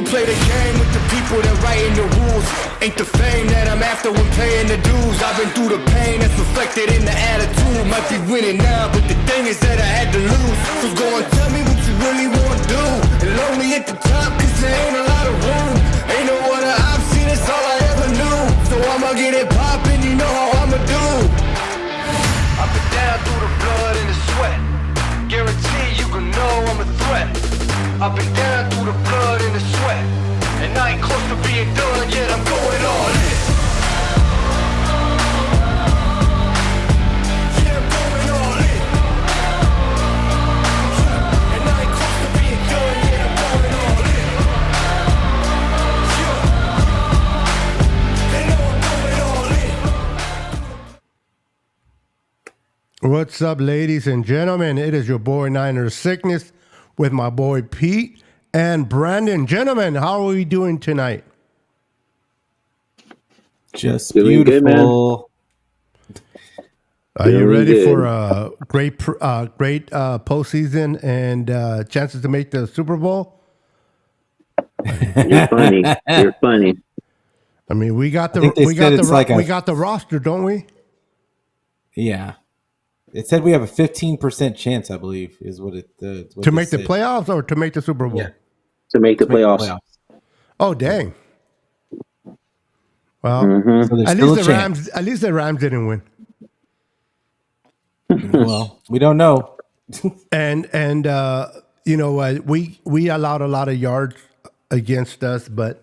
play the game with the people that writing the rules. Ain't the fame that I'm after when paying the dues. I've been through the pain that's reflected in the attitude. Might be winning now, but the thing is that I had to lose. So go and tell me what you really want to do. And lonely at the top, cause there ain't a lot of room. Ain't no other option, it's all I ever knew. So I'ma get it poppin', you know how I'ma do. I've been down through the blood and the sweat. Guarantee you can know I'm a threat. I've been down through the blood and the sweat. And I ain't close to being done yet, I'm going all in. Yeah, I'm going all in. And I ain't close to being done yet, I'm going all in. Yeah. They know I'm going all in. What's up, ladies and gentlemen? It is your boy Niner Sickness with my boy Pete and Brandon. Gentlemen, how are we doing tonight? Just Doing beautiful. good, Are you Doing ready good. for a great postseason and chances to make the Super Bowl? You're funny. You're funny. I mean, we got the I think they said it's like we a- got the roster, don't we? Yeah. It said we have a 15% chance, I believe, is what it what To they make the said. playoffs or to make the Super Bowl? Yeah. To make the To make the playoffs. Oh, dang. Well, Mm-hmm. So there's at still least a the chance. Rams. At least the Rams didn't win. Well, we don't know. And you know what? We allowed a lot of yards against us, but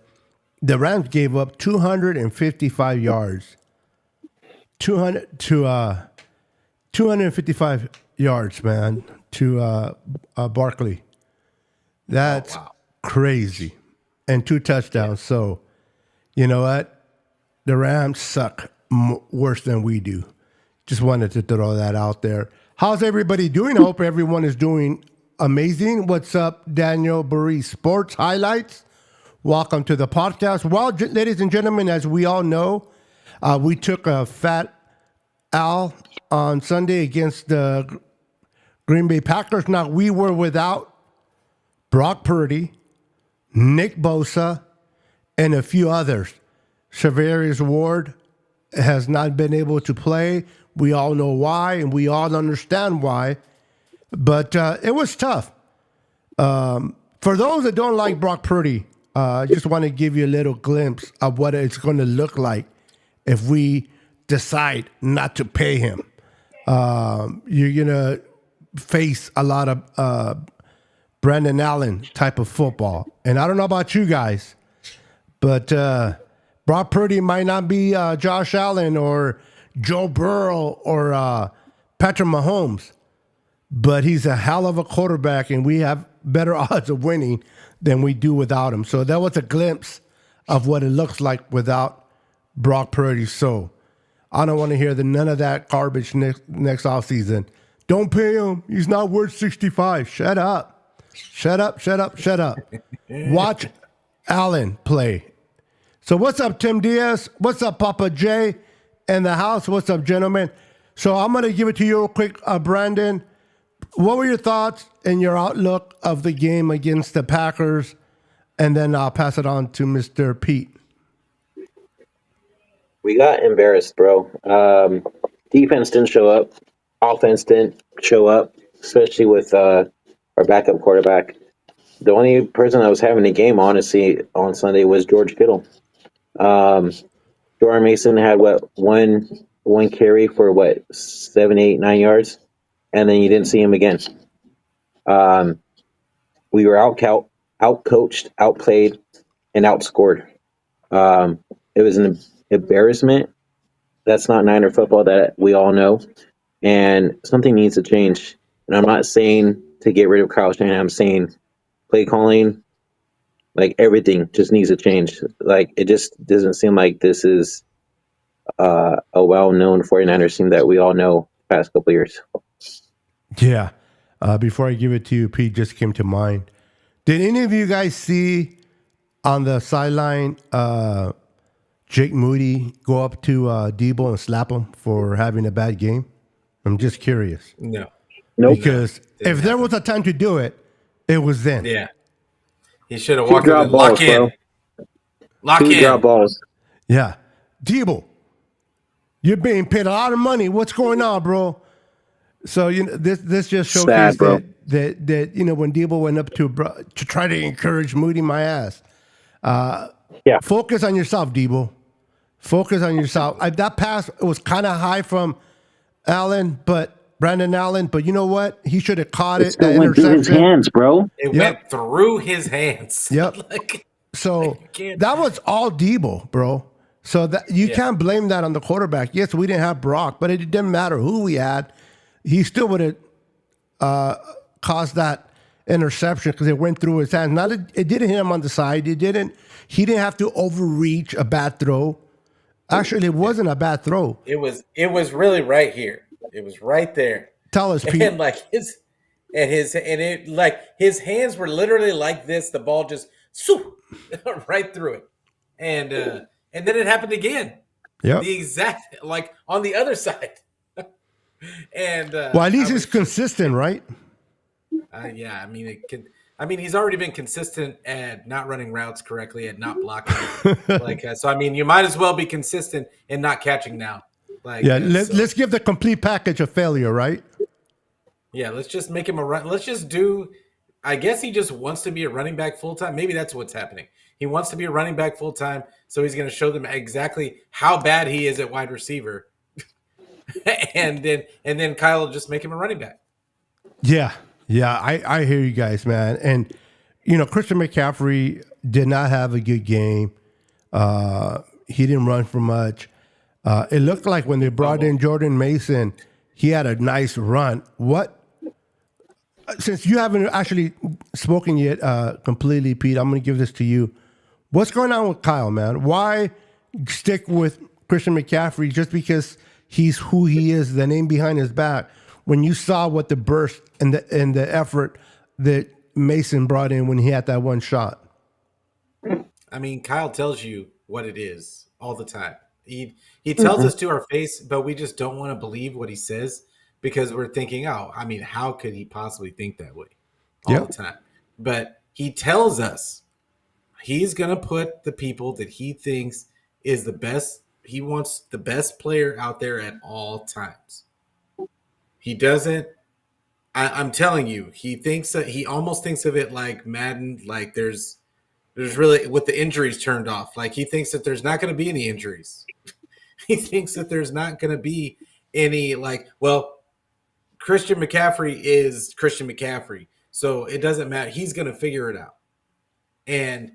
the Rams gave up 255 yards. 255 yards, man, to Barkley. That's crazy. And 2 touchdowns. So, you know what? The Rams suck worse than we do. Just wanted to throw that out there. How's everybody doing? I hope everyone is doing amazing. What's up, Daniel Burry Sports Highlights? Welcome to the podcast. Well, ladies and gentlemen, as we all know, we took a fat L on Sunday against the Green Bay Packers. Now, we were without Brock Purdy, Nick Bosa, and a few others. Charvarius Ward has not been able to play. We all know why, and we all understand why. But it was tough. For those that don't like Brock Purdy, I just want to give you a little glimpse of what it's going to look like if we decide not to pay him. You're going to face a lot of Brandon Allen type of football. And I don't know about you guys, but Brock Purdy might not be Josh Allen or Joe Burrow or Patrick Mahomes, but he's a hell of a quarterback, and we have better odds of winning than we do without him. So that was a glimpse of what it looks like without Brock Purdy. So I don't want to hear none of that garbage next offseason. Don't pay him. He's not worth 65. Shut up. Shut up, shut up, shut up. Watch Allen play. So what's up, Tim Diaz? What's up, Papa J? In the house, what's up, gentlemen? So I'm going to give it to you real quick, Brandon. What were your thoughts and your outlook of the game against the Packers? And then I'll pass it on to Mr. Pete. We got embarrassed, bro. Defense didn't show up. Offense didn't show up, especially with our backup quarterback. The only person that was having a game, honestly, on Sunday was George Kittle. Jordan Mason had one carry for 7, 8, 9 yards, and then you didn't see him again. We were out-coached, outplayed, and outscored. It was an embarrassment. That's not Niner football that we all know, and something needs to change. And I'm not saying to get rid of Kyle Shanahan. I'm saying play calling, like everything, just needs to change. Like it just doesn't seem like this is a well-known 49ers team that we all know the past couple of years. Yeah. Before I give it to you, Pete, just came to mind. Did any of you guys see on the sideline Jake Moody go up to Debo and slap him for having a bad game? I'm just curious. No. Nope. Because if there was a time to do it, it was then. Yeah. He should have Two walked in drop and lock balls, in. bro. Lock Two in. drop balls. Yeah. Debo, you're being paid a lot of money. What's going on, bro? So this just showcased Sad, bro. that when Debo went up to try to encourage Moody my ass. Yeah. Focus on yourself, Debo. Focus on yourself. That pass was kind of high from Brandon Allen, but you know what? He should have caught It it. still That went through his interception. hands, bro. It Yep. went through his hands. Yep. So can't- that was all Debo, bro. So that you can't blame that on the quarterback. Yes, we didn't have Brock, but it didn't matter who we had. He still would have caused that interception because it went through his hands. It didn't hit him on the side. He didn't have to overreach a bad throw. Actually, it wasn't a bad throw. It was really right here. It was right there. Tell us, Pete. And his hands were literally like this. The ball just right through it. And then it happened again. Yep. The exact on the other side. And well, at least it's consistent, right? yeah, I mean it can. I mean, he's already been consistent at not running routes correctly, at not blocking. So I mean, you might as well be consistent and not catching now. Let's give the complete package a failure, right? Yeah, let's just make him a run. Let's just do. I guess he just wants to be a running back full time. Maybe that's what's happening. He wants to be a running back full time, so he's going to show them exactly how bad he is at wide receiver, and then Kyle will just make him a running back. Yeah, I hear you guys, man. And Christian McCaffrey did not have a good game. He didn't run for much. It looked like when they brought in Jordan Mason, he had a nice run. Since you haven't actually spoken yet completely, Pete, I'm going to give this to you. What's going on with Kyle, man? Why stick with Christian McCaffrey just because he's who he is, the name behind his back, when you saw what the burst and the effort that Mason brought in when he had that one shot? I mean, Kyle tells you what it is all the time. He tells us to our face, but we just don't want to believe what he says because we're thinking, oh, I mean, how could he possibly think that way all the time? But he tells us he's going to put the people that he thinks is the best. He wants the best player out there at all times. He doesn't. I'm telling you, he thinks that he almost thinks of it like Madden, like there's really with the injuries turned off. Like he thinks that there's not going to be any injuries. He thinks that there's not going to be any Christian McCaffrey is Christian McCaffrey. So it doesn't matter. He's going to figure it out. And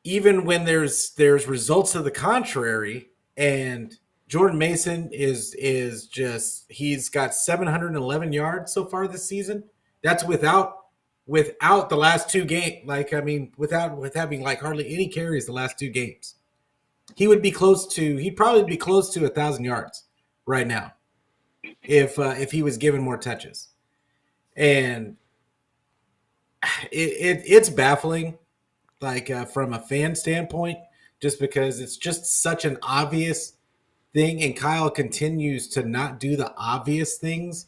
even when there's results to the contrary, and Jordan Mason is just he's got 711 yards so far this season. That's without the last two games. With having hardly any carries the last two games. He'd probably be close to 1,000 yards right now if he was given more touches. And it's baffling, from a fan standpoint, just because it's just such an obvious thing, and Kyle continues to not do the obvious things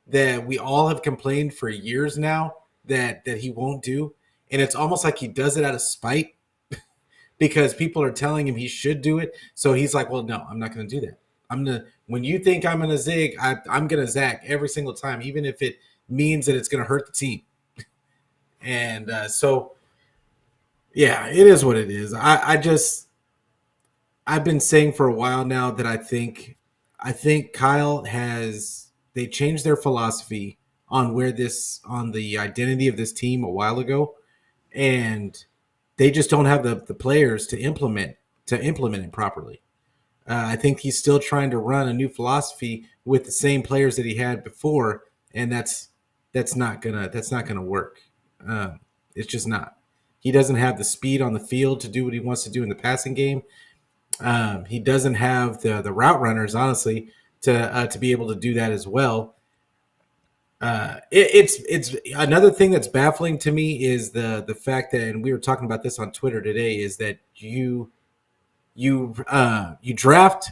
that we all have complained for years now that he won't do. And it's almost like he does it out of spite because people are telling him he should do it. So he's like, well, no, I'm not going to do that. When you think I'm going to zig, I'm going to zag every single time, even if it means that it's going to hurt the team. And so, yeah, it is what it is. I've been saying for a while now that I think Kyle they changed their philosophy on the identity of this team a while ago, and they just don't have the players to implement it properly. I think he's still trying to run a new philosophy with the same players that he had before, and that's not gonna work. It's just not. He doesn't have the speed on the field to do what he wants to do in the passing game. He doesn't have the route runners, honestly, to be able to do that as well. It's another thing that's baffling to me is the fact that, and we were talking about this on Twitter today, is that you draft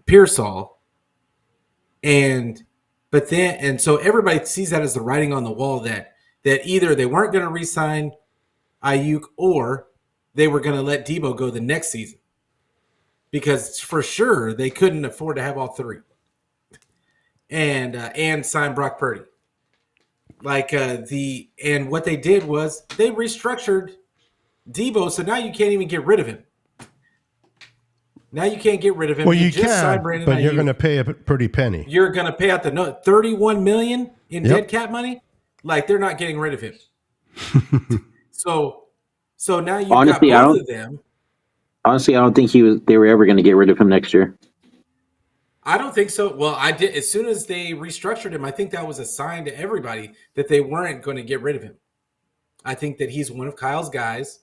Pearsall, and so everybody sees that as the writing on the wall that that either they weren't going to re-sign Ayuk or they were going to let Debo go the next season, because for sure they couldn't afford to have all three and sign Brock Purdy. And what they did was they restructured Debo, so now you can't even get rid of him. Now you can't get rid of him. Well, you just can, signed Brandon but you're Ayuk. going to pay a pretty penny. You're going to pay out the $31 million in Yep. dead cap money. Like, they're not getting rid of him. So now you've Honestly, got both of them. Honestly, I don't think they were ever going to get rid of him next year. I don't think so. Well, I did. As soon as they restructured him, I think that was a sign to everybody that they weren't going to get rid of him. I think that he's one of Kyle's guys,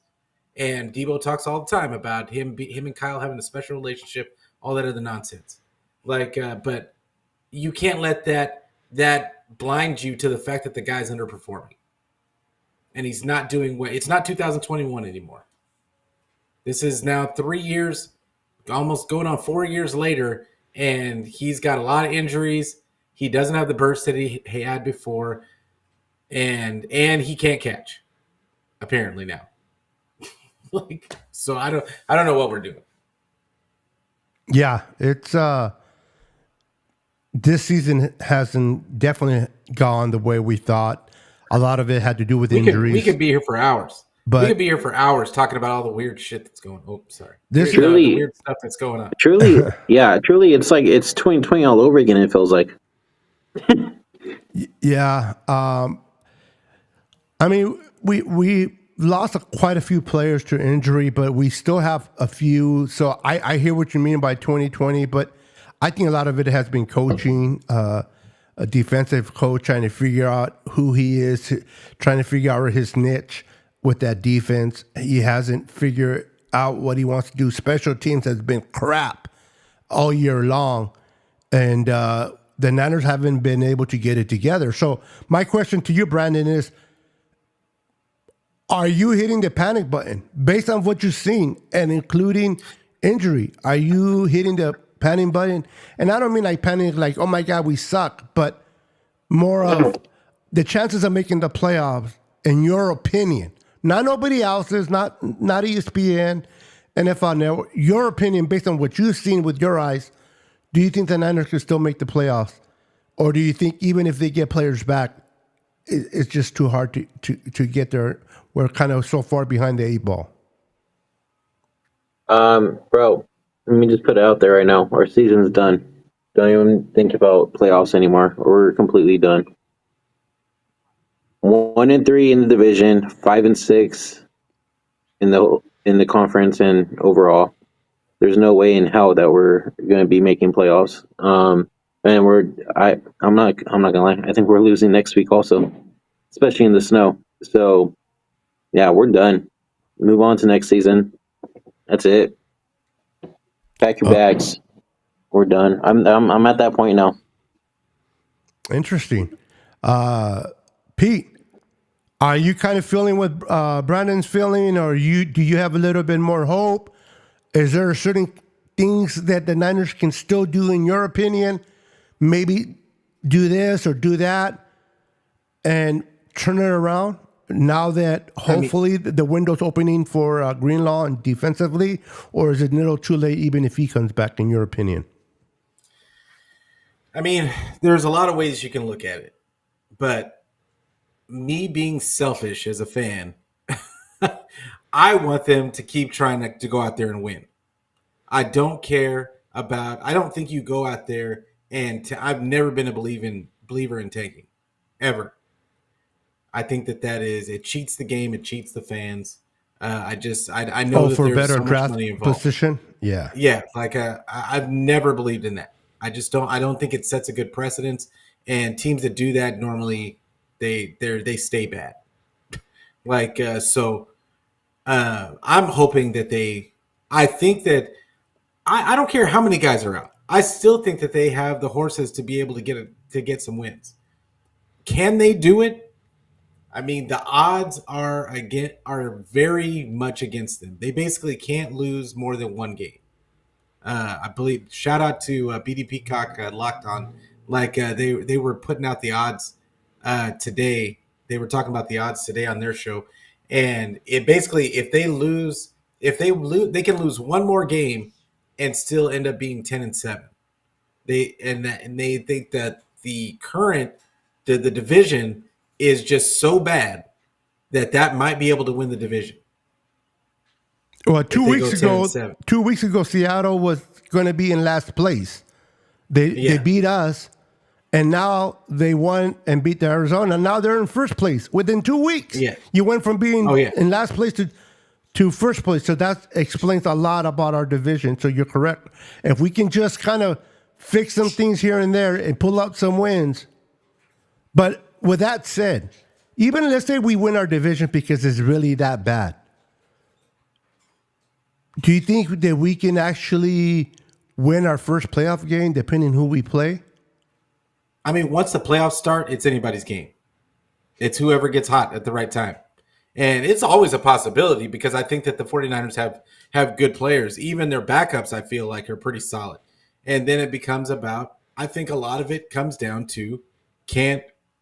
and Debo talks all the time about him and Kyle having a special relationship, all that other nonsense. But you can't let that blind you to the fact that the guy's underperforming, and he's not doing well. It's not 2021 anymore. This is now 3 years, almost going on 4 years later, and he's got a lot of injuries. He doesn't have the burst that he had before, and he can't catch, apparently now. So I don't know what we're doing. Yeah, it's this season hasn't definitely gone the way we thought. A lot of it had to do with injuries. We could be here for hours. But we could be here for hours talking about all the weird shit that's going on. Oh, sorry. This the really- weird stuff that's going on. Truly, it's like it's 2020 all over again, it feels like. Yeah. I mean, we lost quite a few players to injury, but we still have a few. So I hear what you mean by 2020, but I think a lot of it has been coaching, a defensive coach trying to figure out who he is, trying to figure out his niche with that defense. He hasn't figured out what he wants to do. Special teams has been crap all year long. And the Niners haven't been able to get it together. So my question to you, Brandon, is, are you hitting the panic button based on what you've seen and including injury? Are you hitting the panic button? And I don't mean like panic like, oh my God, we suck, but more of the chances of making the playoffs, in your opinion, not nobody else's, not ESPN, NFL Network, your opinion based on what you've seen with your eyes. Do you think the Niners can still make the playoffs? Or do you think even if they get players back, it's just too hard to get there? We're kind of so far behind the 8 ball. Bro, let me just put it out there right now. Our season's done. Don't even think about playoffs anymore. We're completely done. 1-3 in the division, 5-6 in the conference and overall. There's no way in hell that we're going to be making playoffs. And I'm not gonna lie. I think we're losing next week also, especially in the snow. So yeah, we're done. Move on to next season. That's it. Pack your bags. We're done. I'm at that point now. Interesting. Pete, are you kind of feeling what Brandon's feeling, or do you have a little bit more hope? Is there certain things that the Niners can still do, in your opinion? Maybe do this or do that and turn it around now that hopefully the window's opening for Greenlaw and defensively, or is it a little too late even if he comes back, in your opinion? I mean, there's a lot of ways you can look at it, but me being selfish as a fan, I want them to keep trying to go out there and win. I don't care about. I don't think you go out there and I've never been a believer in tanking, ever. I think that is it cheats the game, it cheats the fans. I know that for there's better so much draft money involved. position, yeah. I've never believed in that. I don't think it sets a good precedence. And teams that do that normally they stay bad. I'm hoping that I think that I don't care how many guys are out. I still think that they have the horses to be able to get some wins. Can they do it? I mean, the odds are very much against them. They basically can't lose more than one game. I believe. Shout out to BD Peacock Locked On. They were putting out the odds today they were talking about the odds today on their show, and it basically if they lose, they can lose one more game and still end up being 10-7. They think that the division is just so bad that might be able to win the division. Well, If they go 10-7. 2 weeks ago, Seattle was going to be in last place. They beat us, and now they won and beat the Arizona. Now they're in first place within 2 weeks. Yeah. You went from being Oh, yeah. in last place to first place. So that explains a lot about our division. So you're correct. If we can just kind of fix some things here and there and pull out some wins. But with that said, even let's say we win our division because it's really that bad. Do you think that we can actually win our first playoff game depending who we play? I mean, once the playoffs start, it's anybody's game. It's whoever gets hot at the right time. And it's always a possibility because I think that the 49ers have good players. Even their backups, I feel like, are pretty solid. And then it becomes about, I think a lot of it comes down to, can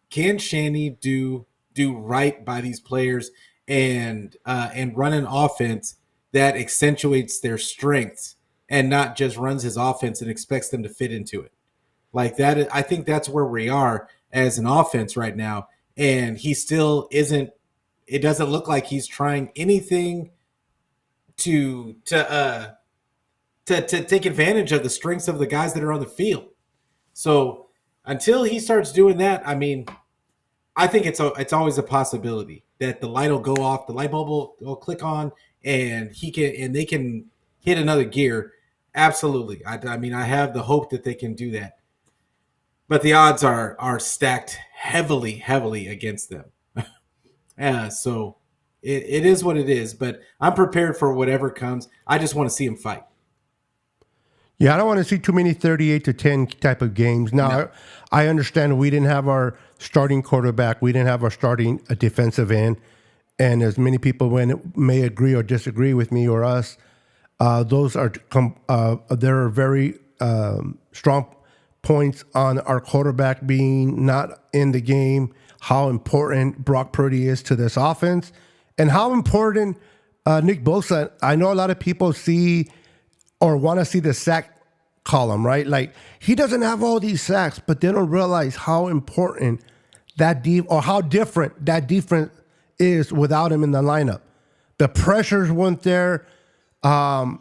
Shanny do right by these players and run an offense that accentuates their strengths and not just runs his offense and expects them to fit into it. Like that, I think that's where we are as an offense right now. And he still isn't, it doesn't look like he's trying anything to take advantage of the strengths of the guys that are on the field. So until he starts doing that, I mean, I think it's always a possibility that the light will go off, the light bulb will click on, and they can hit another gear. Absolutely. I mean, I have the hope that they can do that. But the odds are stacked heavily against them. So it is what it is. But I'm prepared for whatever comes. I just want to see him fight. Yeah, I don't want to see too many 38-10 type of games. Now, No. I understand we didn't have our starting quarterback. We didn't have our starting defensive end. And as many people may agree or disagree with me or us, those are there are very strong points on our quarterback being not in the game, how important Brock Purdy is to this offense, and how important Nick Bosa. I know a lot of people see or want to see the sack column, right? Like he doesn't have all these sacks, but they don't realize how important that or how different that defense is without him in the lineup. The pressures weren't there, the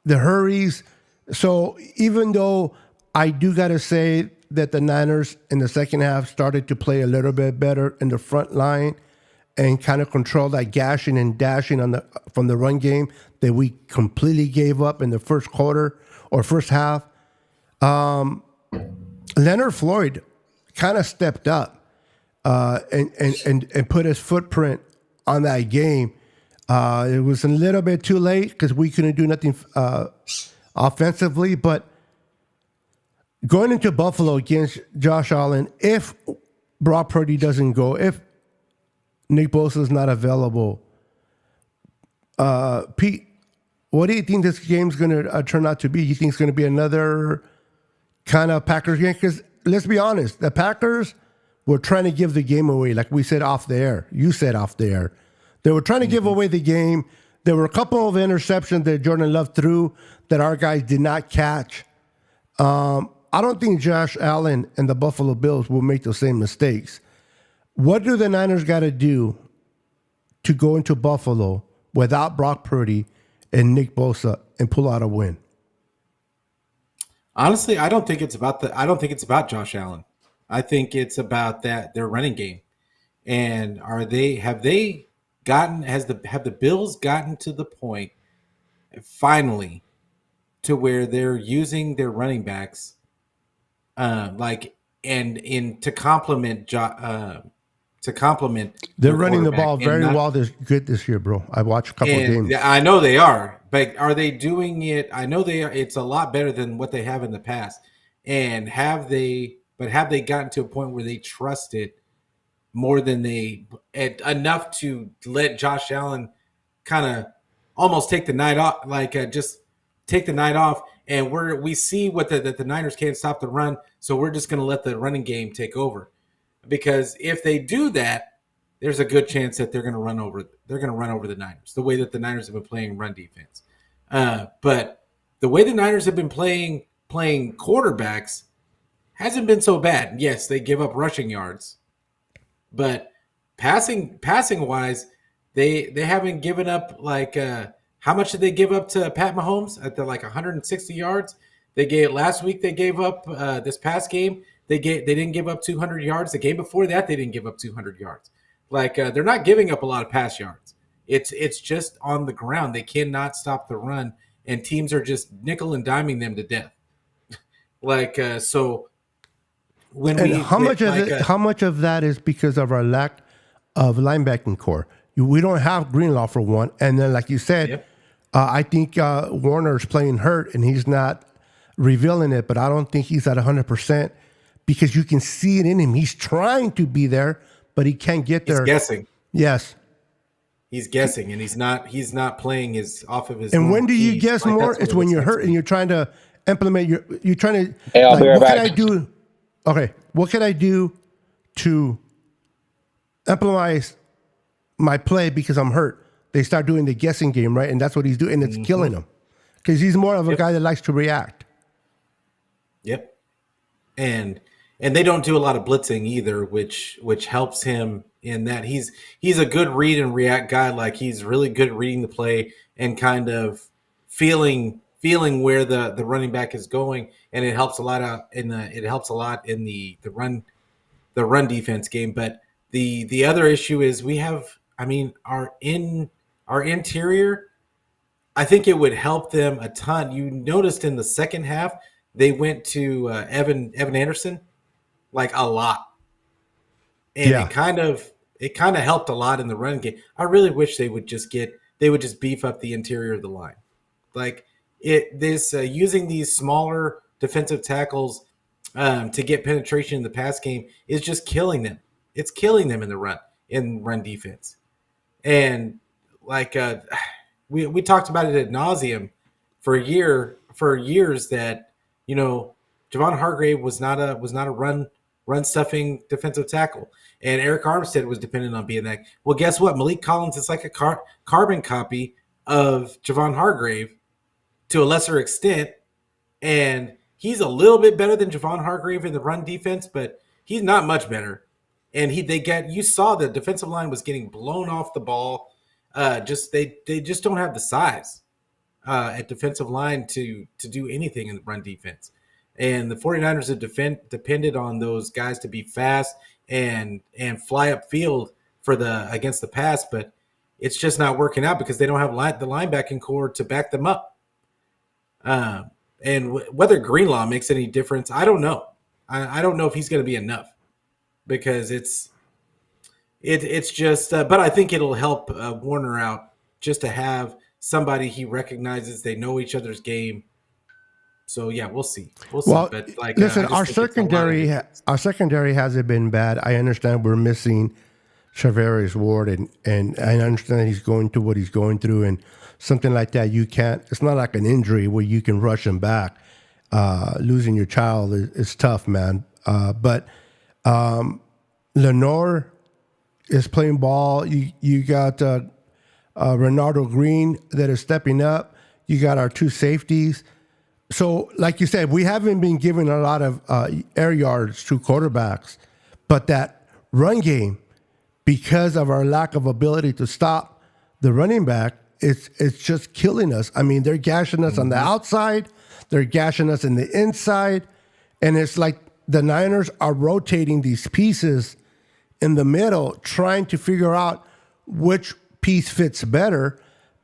hurries. So even though I do got to say that the Niners in the second half started to play a little bit better in the front line and kind of control that gashing and dashing from the run game that we completely gave up in the first quarter or first half. Leonard Floyd kind of stepped up and put his footprint on that game. It was a little bit too late because we couldn't do nothing offensively. But going into Buffalo against Josh Allen, if Brock Purdy doesn't go, if Nick Bosa is not available, Pete, what do you think this game's going to turn out to be? You think it's going to be another kind of Packers game? Because let's be honest, the Packers were trying to give the game away, like we said off the air. You said off the air. They were trying to give away the game. There were a couple of interceptions that Jordan Love threw that our guys did not catch. I don't think Josh Allen and the Buffalo Bills will make the same mistakes. What do the Niners got to do to go into Buffalo without Brock Purdy and Nick Bosa and pull out a win? Honestly, I don't think it's about Josh Allen. I think it's about their running game. And have the Bills gotten to the point finally to where they're using their running backs to complement They're running the ball very well this year, bro. I watched a couple of games. I know they are, but are they doing it? I know they are. It's a lot better than what they have in the past. And have they gotten to a point where they trust it more than enough to let Josh Allen kind of almost take the night off, just take the night off, and we see that the Niners can't stop the run, so we're just going to let the running game take over. Because if they do that, there's a good chance that they're going to run over the Niners the way that the Niners have been playing run defense. But the way the Niners have been playing quarterbacks hasn't been so bad. Yes, they give up rushing yards, but passing wise, they haven't given up like how much did they give up to Pat Mahomes at the like 160 yards? They gave last week. They gave up this past game. They didn't give up 200 yards. The game before that, they didn't give up 200 yards. Like they're not giving up a lot of pass yards. It's just on the ground. They cannot stop the run, and teams are just nickel and diming them to death. Like so, when And we how much of it, how much of that is because of our lack of linebacking core? We don't have Greenlaw for one, and then like you said, Yep. I think Warner's playing hurt, and he's not revealing it. But I don't think he's at 100% because you can see it in him. He's trying to be there, but he can't get there. he's guessing. Yes. He's guessing, and he's not playing his off of his. And normal when do you keys. guess Like, more? that's what It's it when looks you're like hurt to and me. you're trying to implement you're trying to. Hey, I'll be right what can back. I do? Okay, what can I do to implement my play because I'm hurt? They start doing the guessing game, right? And that's what he's doing, and it's killing him because he's more of a guy that likes to react. Yep. And they don't do a lot of blitzing either, which helps him in that he's a good read and react guy. Like he's really good at reading the play and kind of feeling where the running back is going, and it helps a lot in the run defense game. But the other issue is we have, I mean, our interior. I think it would help them a ton. You noticed in the second half they went to Evan Anderson like a lot, and Yeah. it kind of helped a lot in the run game. I really wish they would just beef up the interior of the line, like using these smaller defensive tackles to get penetration in the pass game is just killing them. It's killing them in the run defense, and like we talked about it ad nauseum for years that Javon Hargrave was not a run stuffing defensive tackle, and Eric Armstead was dependent on being that. Well, guess what? Malik Collins is like a carbon copy of Javon Hargrave to a lesser extent, and he's a little bit better than Javon Hargrave in the run defense, but he's not much better. And you saw the defensive line was getting blown off the ball. They just don't have the size at defensive line to do anything in the run defense. And the 49ers have depended on those guys to be fast and fly upfield against the pass, but it's just not working out because they don't have the linebacking core to back them up. And whether Greenlaw makes any difference, I don't know. I don't know if he's going to be enough because it's just. But I think it'll help Warner out just to have somebody he recognizes. They know each other's game. So yeah, we'll see. Well, but listen, our secondary hasn't been bad. I understand we're missing Charvarius Ward, and I understand that he's going through what he's going through, and something like that. It's not like an injury where you can rush him back. Losing your child is tough, man. But Lenore is playing ball. You got Renardo Green that is stepping up. You got our two safeties. So, like you said, we haven't been giving a lot of air yards to quarterbacks, but that run game, because of our lack of ability to stop the running back, it's just killing us. I mean, they're gashing us on the outside, they're gashing us in the inside, and it's like the Niners are rotating these pieces in the middle, trying to figure out which piece fits better.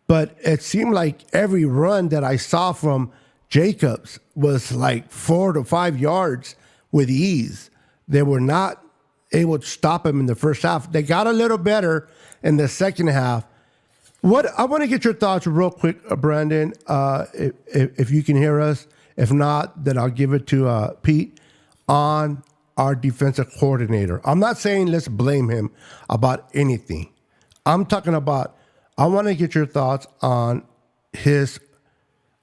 But it seemed like every run that I saw from Jacobs was like 4 to 5 yards with ease. They were not able to stop him in the first half. They got a little better in the second half. I want to get your thoughts real quick, Brandon, if you can hear us. If not, then I'll give it to Pete on our defensive coordinator. I'm not saying let's blame him about anything. I'm talking about, I want to get your thoughts on his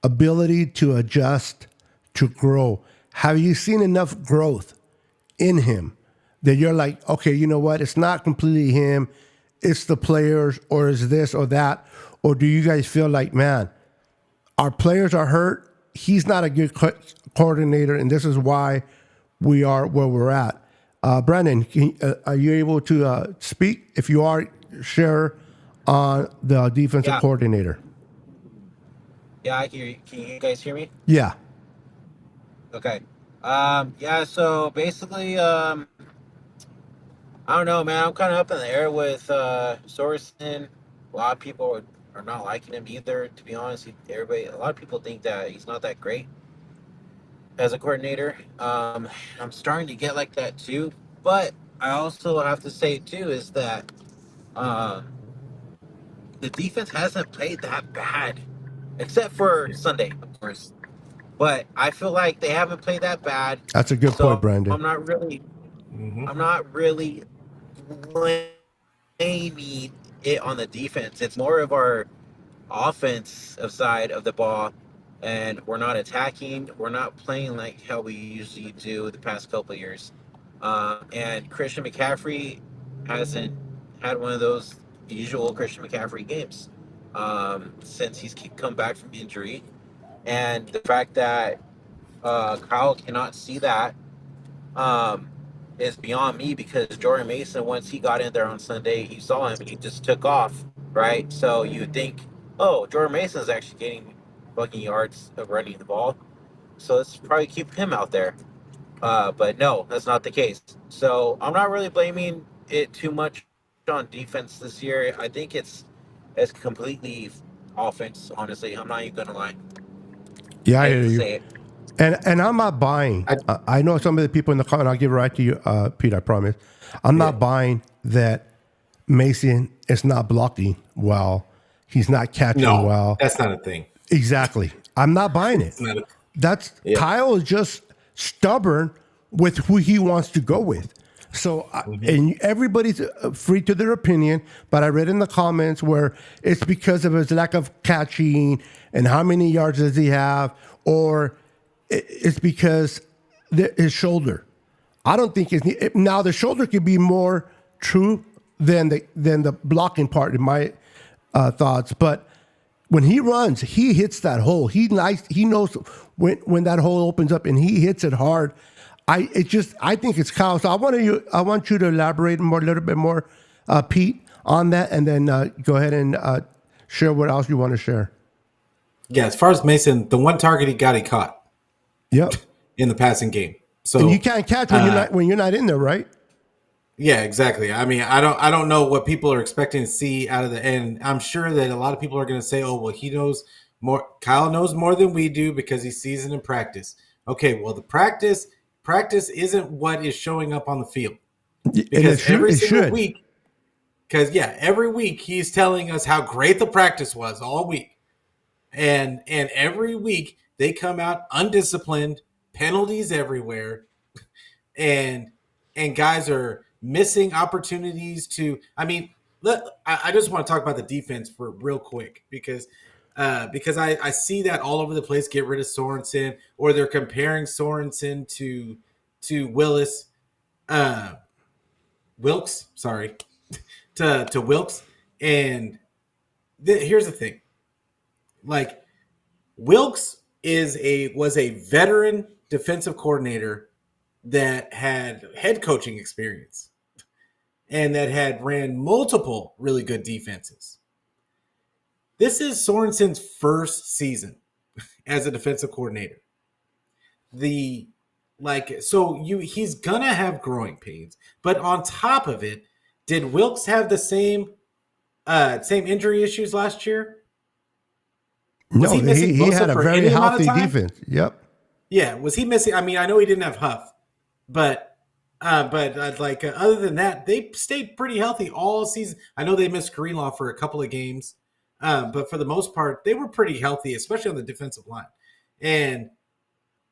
ability to adjust, to grow. Have you seen enough growth in him that you're like, okay, you know what? It's not completely him. It's the players, or is this or that? Or do you guys feel like, man, our players are hurt. He's not a good coordinator, and this is why we are where we're at. Brandon, are you able to speak? If you are, share on the defensive Yeah. coordinator. Yeah, I hear you. Can you guys hear me? Yeah. Okay. Yeah, so basically, I don't know, man. I'm kind of up in the air with Sorensen. A lot of people are not liking him either, to be honest. A lot of people think that he's not that great as a coordinator. I'm starting to get like that too. But I also have to say, too, is that um, the defense hasn't played that bad, except for Sunday, of course. But I feel like they haven't played that bad. That's a good point, So Brandon. I'm not really Mhm. blaming it on the defense. It's more of our offensive side of the ball, and we're not attacking. We're not playing like how we usually do the past couple of years. And Christian McCaffrey hasn't had one of those usual Christian McCaffrey games since he's come back from injury. And the fact that Kyle cannot see that um, is beyond me, because Jordan Mason, once he got in there on Sunday, he saw him and he just took off, right? So you think, oh, Jordan Mason is actually getting fucking yards of running the ball, so let's probably keep him out there. But no, that's not the case. So I'm not really blaming it too much on defense this year. I think it's completely offense. Honestly, I'm not even gonna lie. Yeah, I I hate hear to you. say it. And I'm not buying. I know some of the people in the comment. I'll give it right to you, Pete. I promise. I'm not buying that Mason is not blocking well. He's not catching No, well. that's not a thing. Exactly. I'm not buying it. It's not a, That's Kyle is just stubborn with who he wants to go with. So, and everybody's free to their opinion, but I read in the comments where it's because of his lack of catching and how many yards does he have, or it's because his shoulder. I don't think now the shoulder could be more true than the blocking part in my thoughts, but when he runs, he hits that hole. He knows when that hole opens up, and he hits it hard. I think it's Kyle. So I want you to elaborate a little bit more, Pete, on that, and then go ahead and share what else you want to share. yeah, as far as Mason, the one target he caught Yep. in the passing game. So And you can't catch when you're not in there, right? yeah, exactly. I mean, I don't know what people are expecting to see out of the end. I'm sure that a lot of people are going to say, "Oh, well, he knows more. Kyle knows more than we do because he's seasoned in practice." Okay, well, the practice isn't what is showing up on the field, because every single week, every week he's telling us how great the practice was all week, and every week they come out undisciplined, penalties everywhere, and guys are missing opportunities to. I mean, I just want to talk about the defense for real quick, because I see that all over the place. Get rid of Sorensen, or they're comparing Sorensen to Wilkes. Sorry, to Wilkes. And here's the thing: like, Wilkes was a veteran defensive coordinator that had head coaching experience and that had ran multiple really good defenses. This is Sorensen's first season as a defensive coordinator. He's gonna have growing pains, but on top of it, did Wilkes have the same injury issues last year? No, he had a very healthy defense. Yep. Yeah, was he missing? I mean, I know he didn't have Huff, but other than that, they stayed pretty healthy all season. I know they missed Greenlaw for a couple of games, but for the most part, they were pretty healthy, especially on the defensive line. And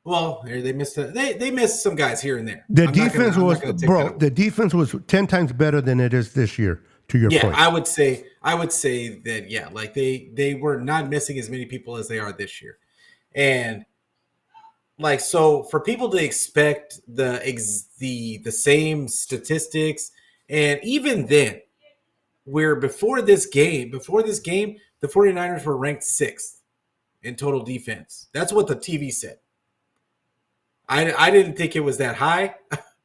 well, they missed some guys here and there. The defense was 10 times better than it is this year. To your point, I would say that like they were not missing as many people as they are this year, and like, so for people to expect the same statistics, and even then, where before this game, the 49ers were ranked 6th in total defense. That's what the TV said. I didn't think it was that high,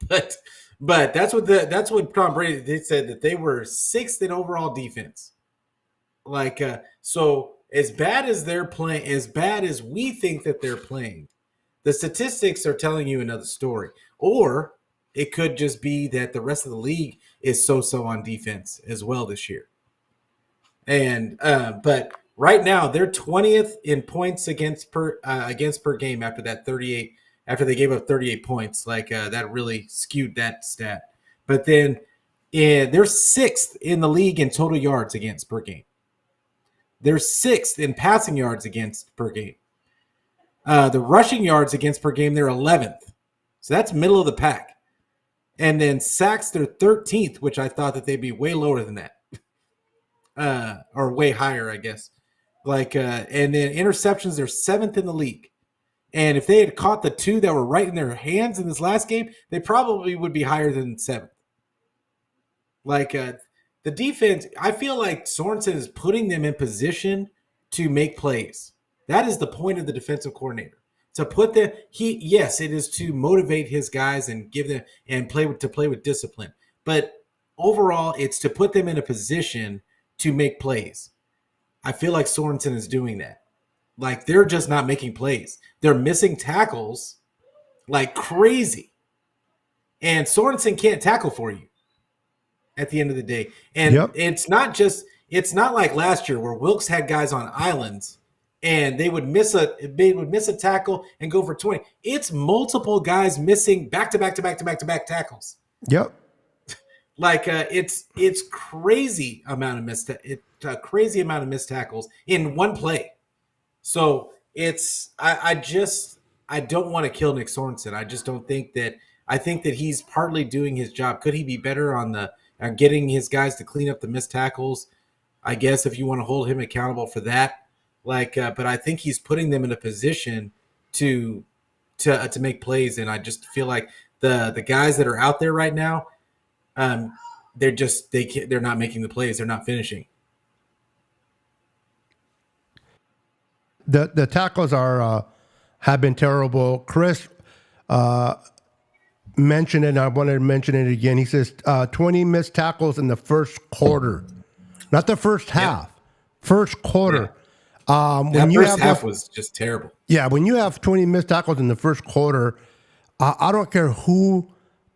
but that's what Tom Brady, they said that they were 6th in overall defense. Like, so as bad as they're playing, as bad as we think that they're playing, the statistics are telling you another story. Or it could just be that the rest of the league is so on defense as well this year. And but right now they're 20th in points against per game after that 38, after they gave up 38 points. Like, that really skewed that stat. But then they're 6th in the league in total yards against per game. They're 6th in passing yards against per game. The rushing yards against per game, they're 11th. So that's middle of the pack. And then sacks, they're 13th, which I thought that they'd be way lower than that. Or way higher, I guess. Like, and then interceptions, they're 7th in the league. And if they had caught the 2 that were right in their hands in this last game, they probably would be higher than 7th. Like, the defense, I feel like Sorensen is putting them in position to make plays. That is the point of the defensive coordinator. To put them, yes, it is to motivate his guys and give them and play with discipline. But overall, it's to put them in a position to make plays. I feel like Sorensen is doing that. Like, they're just not making plays. They're missing tackles like crazy. And Sorensen can't tackle for you at the end of the day. And it's not like last year where Wilkes had guys on islands and they would miss a tackle and go for 20. It's multiple guys missing back-to-back tackles. Yep. Like, it's crazy amount of missed tackles in one play. So I don't want to kill Nick Sorensen. I just don't think that. I think that he's partly doing his job. Could he be better on getting his guys to clean up the missed tackles? I guess if you want to hold him accountable for that, but I think he's putting them in a position to make plays, and I just feel like the guys that are out there right now, they're not making the plays. They're not finishing. The tackles have been terrible. Chris mentioned it, and I wanted to mention it again. He says 20 missed tackles in the first quarter, not the first half. First quarter. Yeah. That first half was just terrible. Yeah, when you have 20 missed tackles in the first quarter, I don't care who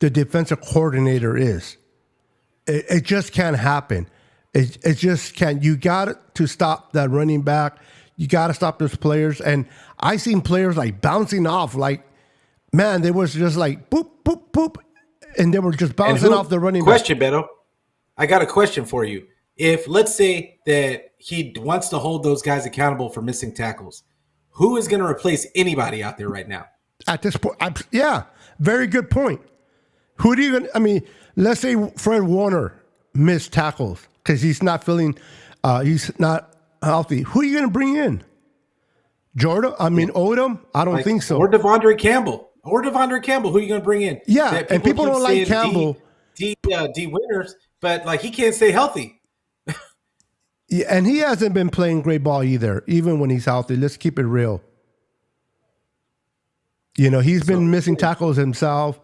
the defensive coordinator is. It just can't happen. It just can't. You got to stop that running back. You got to stop those players. And I seen players like bouncing off. Like, man, they was just like boop, boop, boop. And they were just bouncing off the running back. Question, Beto. I got a question for you. If, let's say that he wants to hold those guys accountable for missing tackles, who is going to replace anybody out there right now? At this point, very good point. Who do you going to, I mean, let's say Fred Warner missed tackles because he's not he's not healthy. Who are you going to bring in? Jordan? I mean, Odom? I don't think so. Or Devondre Campbell. Who are you going to bring in? Yeah, and people don't like Campbell. D Winters, but like he can't stay healthy. Yeah, and he hasn't been playing great ball either, even when he's healthy. Let's keep it real. You know, he's been missing tackles himself.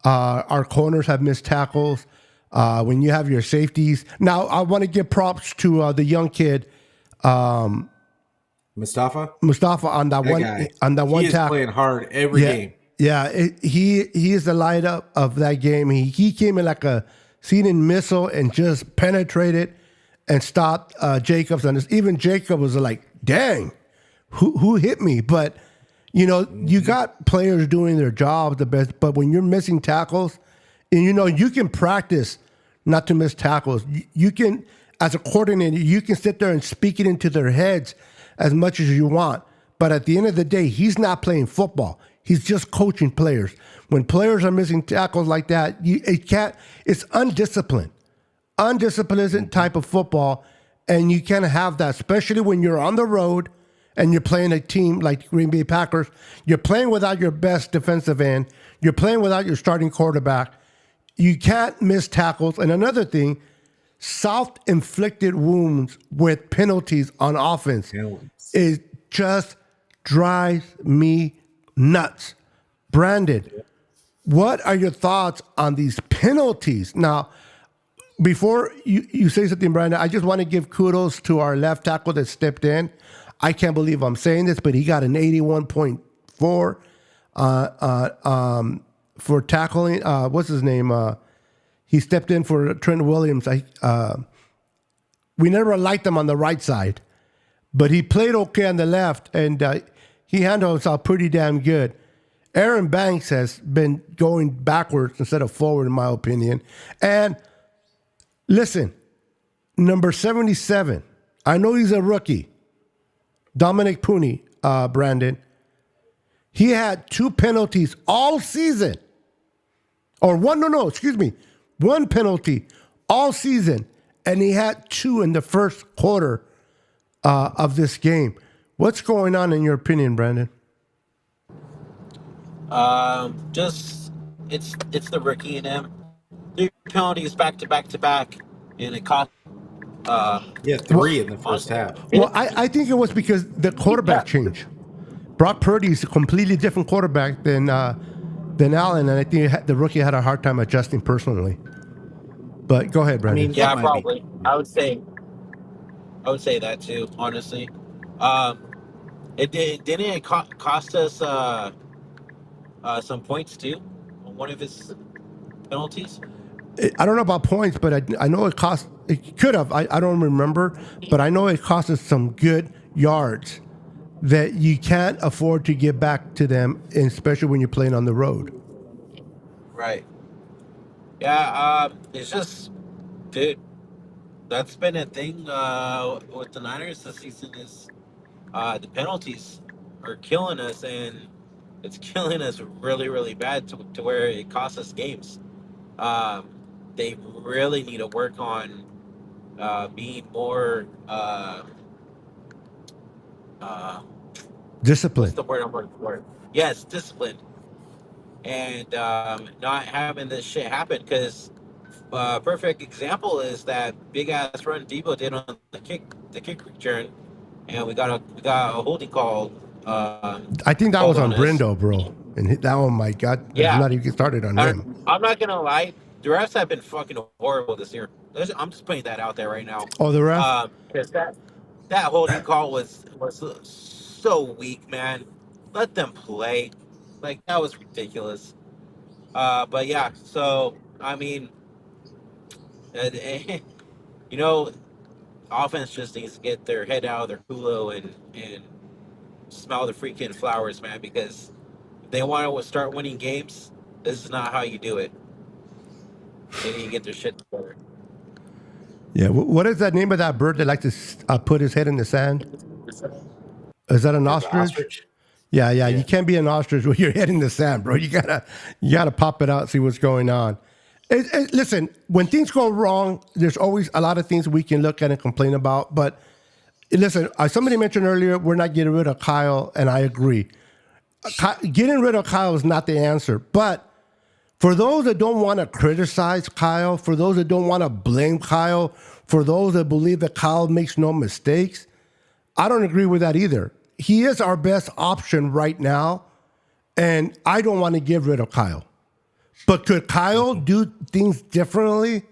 Our corners have missed tackles. When you have your safeties. Now, I want to give props to the young kid, Mustafa on that one tackle. He is playing hard every game. Yeah, he is the light up of that game. He came in like a seeding missile and just penetrated and stopped Jacobs. And even Jacob was like, dang, who hit me? But, you know, you got players doing their job the best. But when you're missing tackles, and, you know, you can practice not to miss tackles. You can, as a coordinator, you can sit there and speak it into their heads as much as you want. But at the end of the day, he's not playing football. He's just coaching players. When players are missing tackles like that, it's undisciplined. Undisciplined type of football, and you can't have that, especially when you're on the road and you're playing a team like Green Bay Packers, you're playing without your best defensive end, you're playing without your starting quarterback, you can't miss tackles. And another thing, self-inflicted wounds with penalties on offense is just drives me nuts. Brandon, what are your thoughts on these penalties? Now, before you say something, Brandon, I just want to give kudos to our left tackle that stepped in. I can't believe I'm saying this, but he got an 81.4 for tackling. What's his name? He stepped in for Trent Williams. We never liked him on the right side, but he played okay on the left, and he handled himself pretty damn good. Aaron Banks has been going backwards instead of forward, in my opinion. And listen, number 77, I know he's a rookie, Dominic Pooney, Brandon. He had 2 penalties all season. Or one penalty all season, and he had 2 in the first quarter of this game. What's going on in your opinion, Brandon? Just it's the rookie in him. 3 penalties back to back to back, and it cost. 3 in the first half. Well, I think it was because the quarterback changed. Brock Purdy is a completely different quarterback than Allen, and I think the rookie had a hard time adjusting personally. But go ahead, Brandon. I mean, Yeah, probably. I would say that too. Honestly, didn't it cost us some points too on one of his penalties? I don't know about points, but I know it cost. It could have. I don't remember, but I know it cost us some good yards that you can't afford to give back to them, especially when you're playing on the road. Right. Yeah. It's just, dude. That's been a thing with the Niners this season. Is the penalties are killing us, and it's killing us really, really bad to where it costs us games. They really need to work on being more Discipline. what's the word I'm looking for? Yes, disciplined, and not having this shit happen. Because perfect example is that big ass run Debo did on the kick return, and we got a holding call. I think that was on Brendo, bro. And that one, my God, Yeah. not even started on him. I'm not gonna lie, the refs have been fucking horrible this year. I'm just putting that out there right now. Oh, the ref? Because that holding call was so weak, man. Let them play. Like, that was ridiculous. But yeah, so I mean, you know, offense just needs to get their head out of their culo and smell the freaking flowers, man. Because if they want to start winning games, this is not how you do it. They need to get their shit together. Yeah. What is that name of that bird that likes to put his head in the sand? Is that an ostrich? Yeah. You can't be an ostrich with your head in the sand, bro. You gotta pop it out, see what's going on. Listen, when things go wrong, there's always a lot of things we can look at and complain about. But listen, somebody mentioned earlier, we're not getting rid of Kyle, and I agree. Getting rid of Kyle is not the answer. But for those that don't want to criticize Kyle, for those that don't want to blame Kyle, for those that believe that Kyle makes no mistakes, I don't agree with that either. He is our best option right now, and I don't want to get rid of Kyle. But could Kyle do things differently?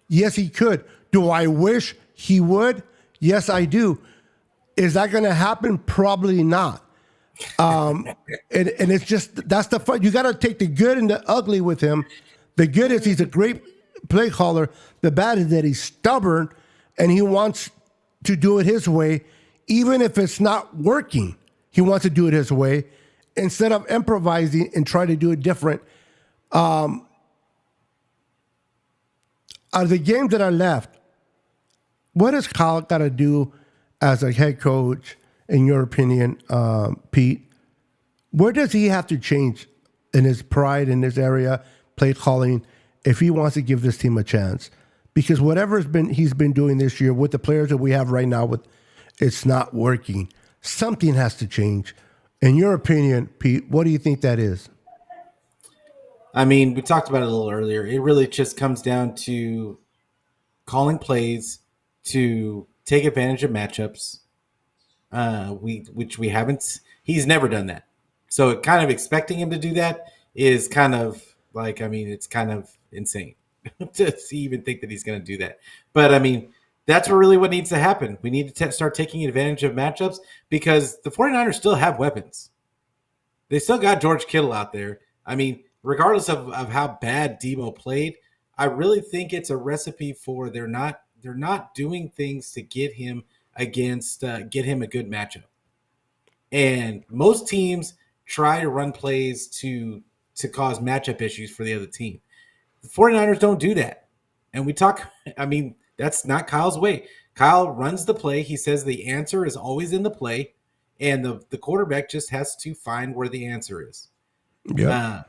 Yes, he could. Do I wish he would? Yes, I do. Is that going to happen? Probably not. And it's just, that's the fun. You got to take the good and the ugly with him. The good is he's a great play caller. The bad is that he's stubborn and he wants to do it his way, even if it's not working. He wants to do it his way instead of improvising and try to do it different. Out of the games that are left, what does Kyle got to do as a head coach, in your opinion, Pete? Where does he have to change in his pride in this area, play calling, if he wants to give this team a chance? Because whatever he's been doing this year with the players that we have right now, it's not working. something has to change. In your opinion, Pete, what do you think that is? I mean, we talked about it a little earlier. It really just comes down to calling plays to take advantage of matchups. Which we haven't. He's never done that. So kind of expecting him to do that is kind of like, I mean, it's kind of insane to even think that he's going to do that. But I mean, that's really what needs to happen. We need to start taking advantage of matchups because the 49ers still have weapons. They still got George Kittle out there. I mean, regardless of how bad Debo played, I really think it's a recipe for they're not doing things to get him against get him a good matchup. And most teams try to run plays to cause matchup issues for the other team. The 49ers don't do that. And we talk, I mean, that's not Kyle's way. Kyle runs the play. He says the answer is always in the play, and the quarterback just has to find where the answer is. Yeah.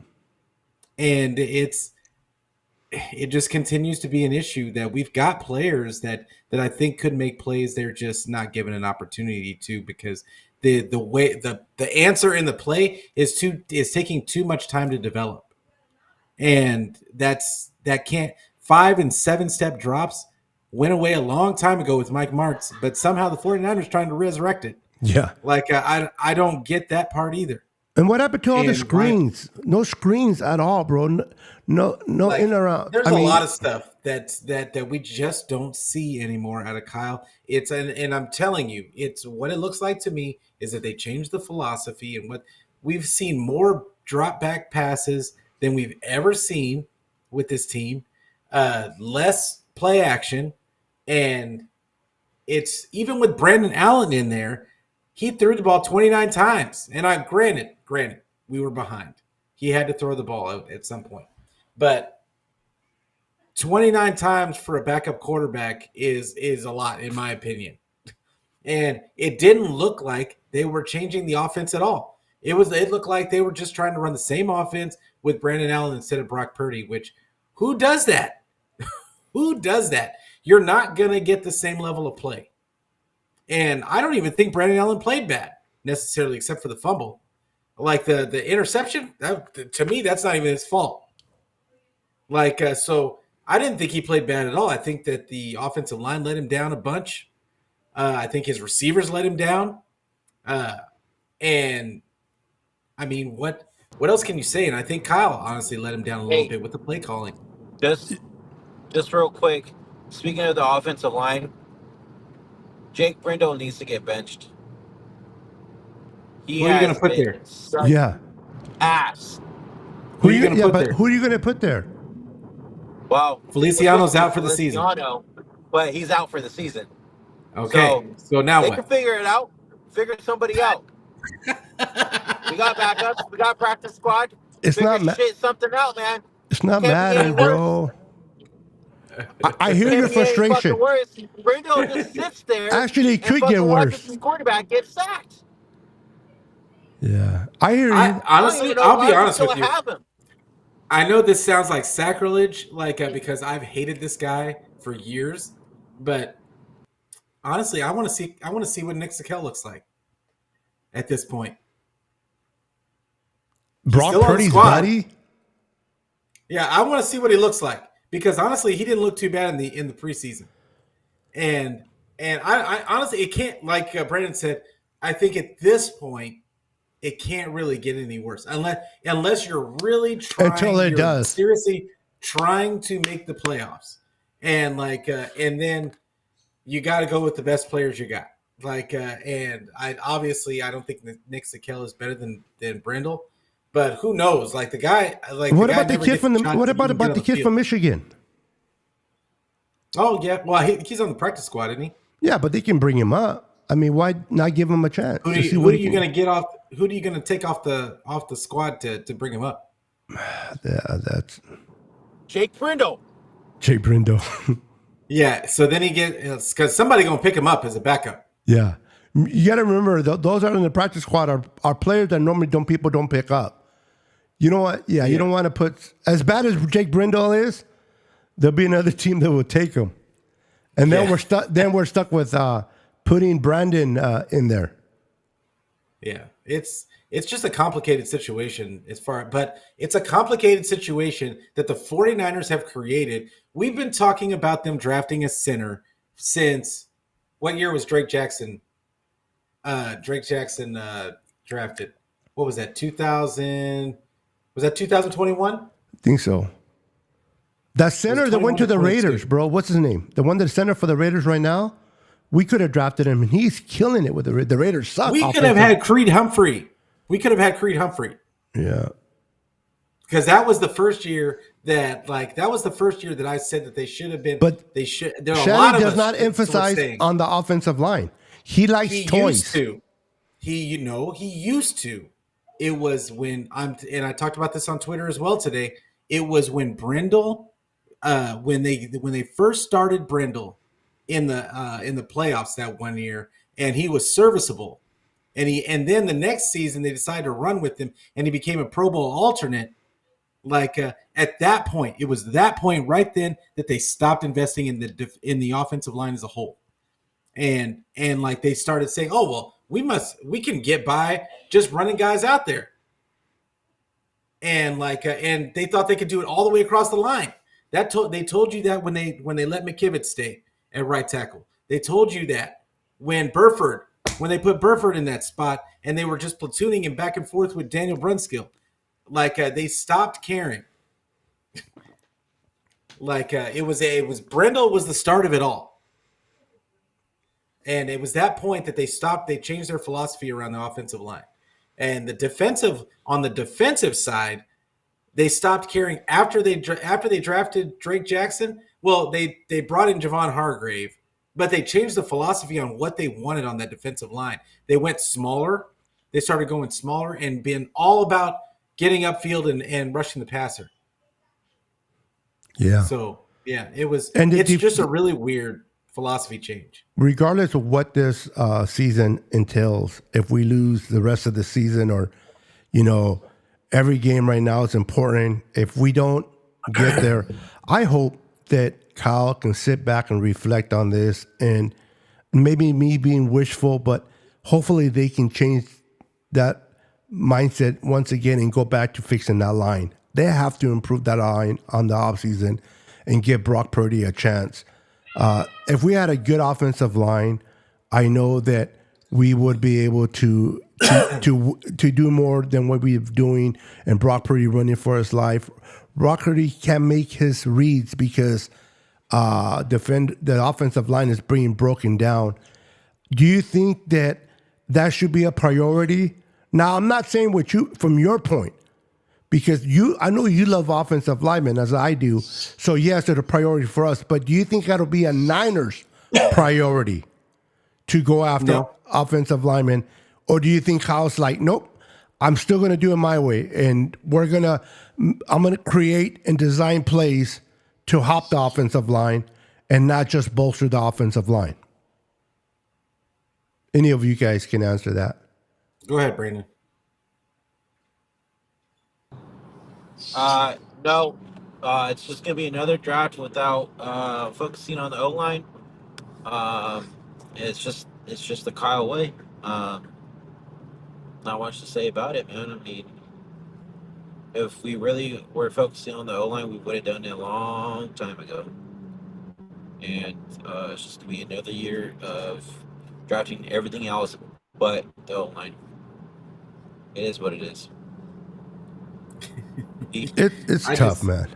And it just continues to be an issue that we've got players that I think could make plays. They're just not given an opportunity to because the way the answer in the play is taking too much time to develop. And that can't 5 and 7 step drops went away a long time ago with Mike Martz, but somehow the 49ers trying to resurrect it. Yeah. Like I don't get that part either. And what happened to all the And screens? No screens at all, bro. No Like, in or out. There's a lot of stuff that we just don't see anymore out of Kyle. And I'm telling you, it's what it looks like to me is that they changed the philosophy and what we've seen more drop back passes than we've ever seen with this team, less play action, and it's even with Brandon Allen in there, he threw the ball 29 times. And granted, we were behind. He had to throw the ball out at some point. But 29 times for a backup quarterback is a lot, in my opinion. And it didn't look like they were changing the offense at all. It looked like they were just trying to run the same offense with Brandon Allen instead of Brock Purdy, which who does that? Who does that? You're not going to get the same level of play. And I don't even think Brandon Allen played bad necessarily, except for the fumble. Like the interception, to me, that's not even his fault. Like, so I didn't think he played bad at all. I think that the offensive line let him down a bunch. I think his receivers let him down. And I mean, what else can you say? And I think Kyle honestly let him down a little bit with the play calling. Just real quick, speaking of the offensive line, Jake Brindle needs to get benched. Who are you going to put there? Yeah. Ass. Who are you going to put there? Who are you going to put there? Well, Feliciano's out for the season. But he's out for the season. Okay. So now they what? Can figure it out. Figure somebody out. We got backups. We got practice squad. It's figure not something out, man. It's not Madden, bro. I hear your frustration. Brindle just sits there. Actually, it could get worse. The quarterback gets sacked. Yeah, I hear you. Honestly, I'll be honest with you. I know this sounds like sacrilege, because I've hated this guy for years, but honestly, I want to see what Nick Sakel looks like at this point. Brock Purdy's buddy. Yeah, I want to see what he looks like because honestly, he didn't look too bad in the preseason, and I honestly, it can't, like Brandon said. I think at this point, it can't really get any worse unless you're really trying. Until it does. Seriously trying to make the playoffs, and and then you got to go with the best players you got. And I don't think Nick Sakel is better than Brindle. But who knows? Like the guy, what about the kid from the kid from Michigan? Oh yeah, well he's on the practice squad, isn't he? Yeah, but they can bring him up. I mean, why not give him a chance? Who are you going to get off? Who are you going to take off the squad to bring him up? Yeah, that's Jake Brindle. Jake Brindle. Yeah, so then he gets because somebody going to pick him up as a backup. Yeah, you got to remember those are in the practice squad are players that normally people don't pick up. You know what? Yeah, you don't want to put as bad as Jake Brindle is. There'll be another team that will take him, and then we're stuck. Then we're stuck with putting Brandon in there. Yeah, it's just a complicated situation but it's a complicated situation that the 49ers have created. We've been talking about them drafting a center since what year was Drake Jackson? Drake Jackson drafted. What was that? 2000? Was that 2021? I think so. That center that went to the Raiders, bro. What's his name? The one that's center for the Raiders right now. We could have drafted him, and he's killing it with the Raiders. Suck. We could have had Creed Humphrey. Yeah. Because that was the first year that I said that they should have been. But they should. There are a Shelly lot of does us not emphasize on the offensive line. He likes toys. Used to. He used to. It was when I talked about this on Twitter as well today. It was when Brendel, when they first started Brendel in the playoffs that one year, and he was serviceable, and then the next season they decided to run with him, and he became a Pro Bowl alternate. At that point, it was that point right then that they stopped investing in the offensive line as a whole, and like they started saying, oh well, we can get by just running guys out there, and and they thought they could do it all the way across the line. They told you that when they let McKivitz stay at right tackle. They told you that when they put Burford in that spot and they were just platooning him back and forth with Daniel Brunskill. They stopped caring. It was Brendel was the start of it all. And it was that point that they changed their philosophy around the offensive line. And on the defensive side, they stopped caring after they drafted Drake Jackson. Well, they brought in Javon Hargrave, but they changed the philosophy on what they wanted on that defensive line. They went smaller. They started going smaller and being all about getting upfield and rushing the passer. Yeah. So, yeah, it's just a really weird philosophy change. Regardless of what this season entails, if we lose the rest of the season or, every game right now is important. If we don't get there, I hope that Kyle can sit back and reflect on this, and maybe me being wishful, but hopefully they can change that mindset once again and go back to fixing that line. They have to improve that line on the offseason and give Brock Purdy a chance. If we had a good offensive line, I know that we would be able to do more than what we're doing, and Brock Purdy running for his life. Brock Purdy can't make his reads because the offensive line is being broken down. Do you think that should be a priority? Now, I'm not saying what you from your point, because I know you love offensive linemen as I do. So yes, it's a priority for us. But do you think that'll be a Niners priority to go after offensive linemen? Or do you think Kyle's like, nope, I'm still going to do it my way, and I'm going to create and design plays to hop the offensive line and not just bolster the offensive line? Any of you guys can answer that. Go ahead, Brandon. No. It's just going to be another draft without focusing on the O-line. It's just the Kyle way. Not much to say about it, man. I mean, if we really were focusing on the O-line, we would have done it a long time ago. And it's just going to be another year of drafting everything else but the O-line. It is what it is. It's tough, man.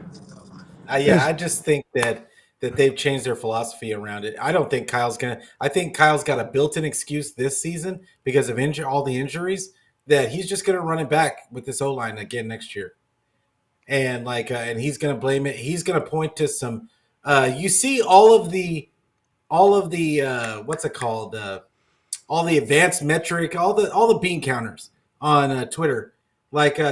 I just think that they've changed their philosophy around it. I don't think I think Kyle's got a built-in excuse this season because of all the injuries, that he's just gonna run it back with this O-line again next year. And and he's gonna blame it. He's gonna point to some you see all of the what's it called? All the advanced metric, all the bean counters on Twitter,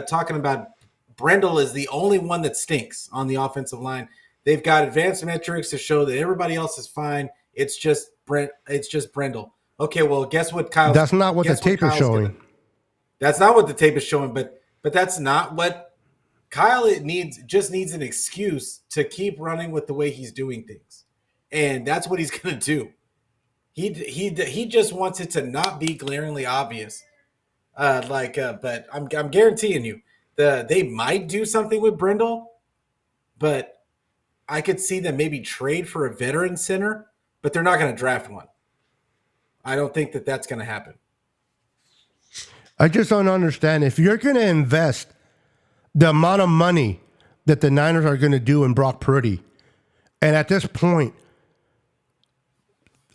talking about Brendel is the only one that stinks on the offensive line. They've got advanced metrics to show that everybody else is fine. It's just Brendel. Okay, well, guess what, Kyle? That's not what the tape is showing. That's not what the tape is showing, but that's not what Kyle just needs an excuse to keep running with the way he's doing things. And that's what he's going to do. He just wants it to not be glaringly obvious But I'm guaranteeing you, they might do something with Brindle, but I could see them maybe trade for a veteran center, but they're not going to draft one. I don't think that that's going to happen. I just don't understand. If you're going to invest the amount of money that the Niners are going to do in Brock Purdy, and at this point,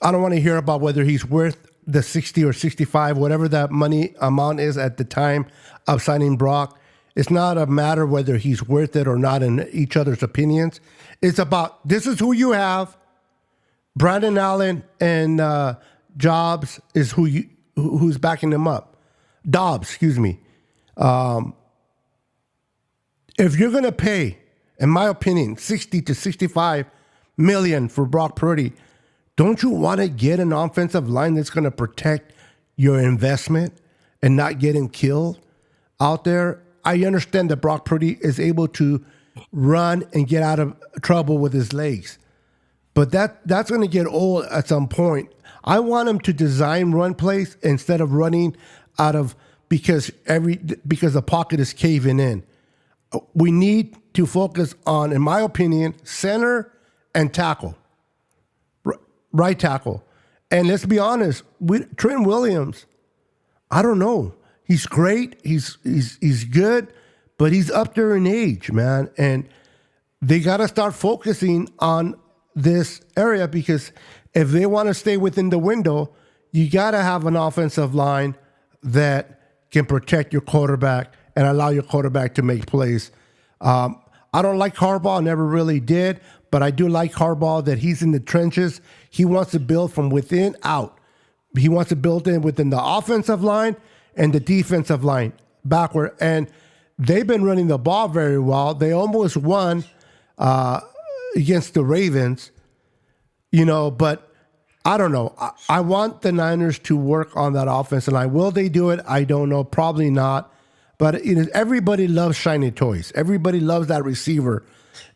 I don't want to hear about whether he's worth the 60 or 65, whatever that money amount is at the time of signing Brock. It's not a matter whether he's worth it or not in each other's opinions. It's about, this is who you have. Brandon Allen and Jobs is who's backing him up. Dobbs, excuse me. If you're going to pay, in my opinion, 60 to 65 million for Brock Purdy, don't you want to get an offensive line that's going to protect your investment and not get him killed out there? I understand that Brock Purdy is able to run and get out of trouble with his legs, but that's going to get old at some point. I want him to design run plays instead of running out of because the pocket is caving in. We need to focus on, in my opinion, center and tackle, right tackle. And let's be honest, Trent Williams, I don't know. He's great. He's good, but he's up there in age, man. And they got to start focusing on this area because if they want to stay within the window, you got to have an offensive line that can protect your quarterback and allow your quarterback to make plays. I don't like Harbaugh, never really did, but I do like Harbaugh that he's in the trenches. He wants to build from within out. He wants to build in within the offensive line and the defensive line backward. And they've been running the ball very well. They almost won against the Ravens, but I don't know. I want the Niners to work on that offensive line. Will they do it? I don't know. Probably not. But everybody loves shiny toys. Everybody loves that receiver.